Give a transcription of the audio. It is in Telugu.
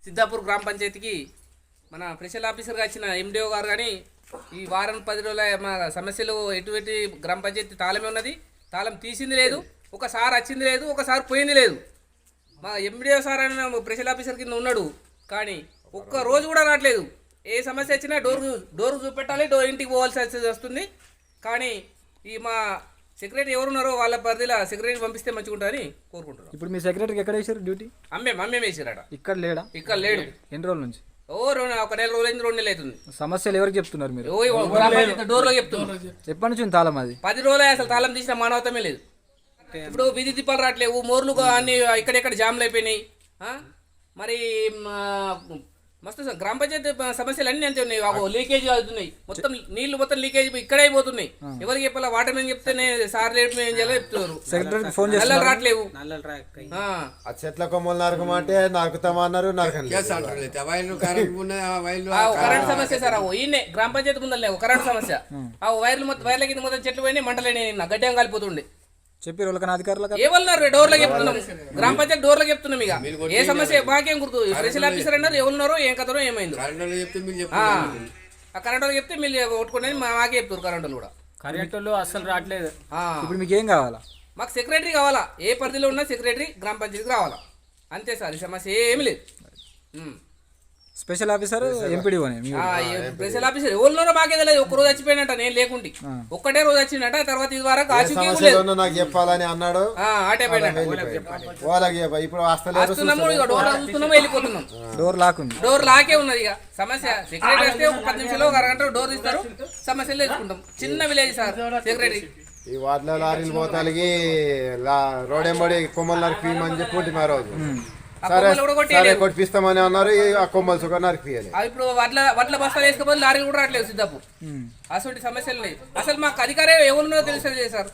సిద్ధాపూర్ గ్రామ పంచాయతీకి మన స్పెషల్ ఆఫీసర్గా వచ్చిన ఎండిఓ గారు కానీ ఈ వారం 10 రోజుల మా సమస్యలు ఎటువంటి గ్రామ పంచాయతీ తాళమే ఉన్నది, తాళం తీసింది లేదు, ఒకసారి వచ్చింది లేదు, ఒకసారి పోయింది లేదు. మా ఎండిఓ సార్ అని స్పెషల్ ఆఫీసర్ కింద ఉన్నాడు కానీ ఒక్క రోజు కూడా రావట్లేదు. ఏ సమస్య వచ్చినా డోర్ చూపెట్టాలి, ఇంటికి పోవాల్సి వస్తుంది. కానీ ఈ మా సెక్రటరీ ఎవరున్నారో వాళ్ళ పరిధిలో సెక్రటరీ పంపిస్తే మంచిగా ఉంటుందని కోరుకుంటున్నాం. ఇప్పుడు మీ సెక్రటరీకి ఎక్కడ వేసారు డ్యూటీ? అమ్మే వేసారట. ఇక్కడ లేడా? ఇక్కడ లేడు. ఎన్ని రోజుల నుంచి? ఒక నెల రోజులైంది, 2 నెలలు అవుతుంది. సమస్యలు ఎవరికి చెప్తున్నారు మీరు? డోర్లో చెప్తున్నారు. ఎప్పటి నుంచి తాళం అది? 10 రోజులే అసలు తాళం తీసిన మానవతమే లేదు. ఇప్పుడు వీధి దీపాలు రావట్లేవు, మోర్లు అన్ని ఇక్కడెక్కడ జామ్లు అయిపోయినాయి. మరి మస్తు గ్రామ పంచాయతీ సమస్యలు అన్ని అంతే ఉన్నాయి. లీకేజ్ అవుతున్నాయి, మొత్తం నీళ్లు మొత్తం లీకేజ్ ఇక్కడే అయిపోతున్నాయి. ఎవరికి చెప్పాలా? వాటర్ మ్యాన్ చెప్తేనే సార్ రేట్ ఏం చేయాలో చెప్తున్నారు. సెక్రటరీకి ఫోన్ చేసి నల్లలు రావట్లేవు. చెట్ల కొమ్మలు నరకమంటే నరుకుతామన్నారు, కరెంట్ సమస్య సార్. ఈయనే గ్రామ పంచాయతీ ముందర కరెంట్ సమస్య. ఆ వైర్ల కింద మొత్తం చెట్లు పోయినాయి, మంటలేని గడ్డం కాలిపోతుండే. చెప్పారు వాళ్ళకి అధికారులకు? ఎవరున్నారు? డోర్లో చెప్తున్నాం, గ్రామ పంచాయతీ డోర్లో చెప్తున్నాం. ఇక ఏ సమస్య మాకేం గుర్తు? స్పెషల్ ఆఫీసర్ అన్నారు, ఎవరున్నారో ఏం కథనో ఏమైందో. ఆ కరెంట్ వాళ్ళు చెప్తే మీరు కొట్టుకునేది మాకే చెప్తారు. కరెంట్ వాళ్ళు కూడా కరెంట్ వాళ్ళు అస్సలు రావట్లేదు. ఇప్పుడు మీకు ఏం కావాలా? మాకు సెక్రటరీ కావాలా. ఏ పరిధిలో ఉన్న సెక్రటరీ గ్రామ పంచాయతీకి రావాలా, అంతే సార్. ఈ సమస్య ఏమి లేదు. Special officer MPDO special officer ఎవరున్నారో మాకే తెలియదు. ఒక్క రోజు వచ్చిపోయినట్ట, నేను లేకుండి ఒక్కటే రోజు వచ్చిందట. తర్వాత ఇది వరకు నాకు చెప్పాలని అన్నాడు, చూస్తున్నాము, వెళ్ళిపోతున్నాం. డోర్ లాకే ఉన్నది. ఇక సమస్య సెక్రటరీ వస్తే 10 నిమిషాలు, 1 అరగంట డోర్ తీస్తారు, సమస్యలు తెచ్చుకుంటాం. చిన్న విలేజ్ సార్. సెక్రటరీ ఈ వాటిలో లారీలు పోతాలికి రోడ్ ఎంబడి కొమ్మలు నరికిమని చెప్పి మా రోజు సరే కొట్టిస్తామని అన్నారు. ఆ కొమ్మలు సుఖం నరికియాలి. ఇప్పుడు వడ్ల బస్తాలు వేసుకోపోతే లారీలు కూడా రావట్లేదు సిద్ధాపూర్. అటువంటి సమస్యలు ఉన్నాయి. అసలు మాకు అధికారం ఎవరున్నదో తెలుసు సార్.